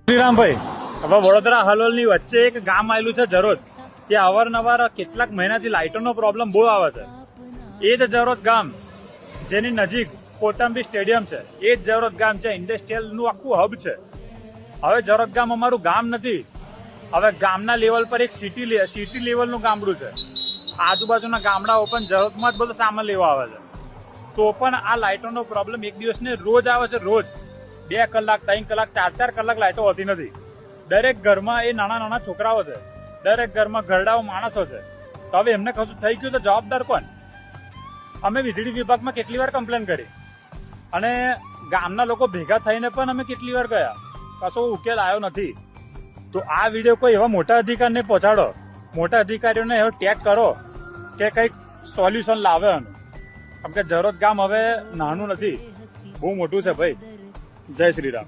શ્રીરામભાઈ, હવે વડોદરા હલોલની વચ્ચે એક ગામ આવેલું છે જરોદ. ત્યાં અવારનવાર કેટલાક મહિનાથી લાઇટોનો પ્રોબ્લેમ બહુ આવે છે. એ જ જરોદ ગામ જેની નજીક કોટંબી સ્ટેડિયમ છે, એ જ જરોદ ગામ છે ઇન્ડસ્ટ્રીયલનું આખું હબ છે. હવે જરોદ ગામ અમારું ગામ નથી, હવે ગામના લેવલ પર એક સિટી લેવલનું ગામડું છે. આજુબાજુના ગામડાઓ પણ જરોદમાં જ બધો સામાન લેવા આવે છે. તો પણ આ લાઇટોનો પ્રોબ્લેમ એક દિવસને રોજ આવે છે. રોજ 2 કલાક, 3 કલાક, 4 કલાક લાઇટો હોતી નથી. દરેક ઘરમાં એ નાના નાના છોકરાઓ છે, દરેક ઘરમાં ઘરડાઓ માણસો છે. તો હવે એમને કશું થઈ ગયું તો જવાબદાર કોણ? અમે વીજળી વિભાગમાં કેટલી વાર કમ્પ્લેન કરી અને ગામના લોકો ભેગા થઈને પણ અમે કેટલી વાર ગયા, કશો ઉકેલ આવ્યો નથી. તો આ વિડીયો કોઈ એવા મોટા અધિકારીને પહોંચાડો, મોટા અધિકારીઓને એવો ટેગ કરો કે કંઈક સોલ્યુશન લાવે એનું. કેમ કે જરોદ ગામ હવે નાનું નથી, બહુ મોટું છે ભાઈ. જય શ્રી રામ.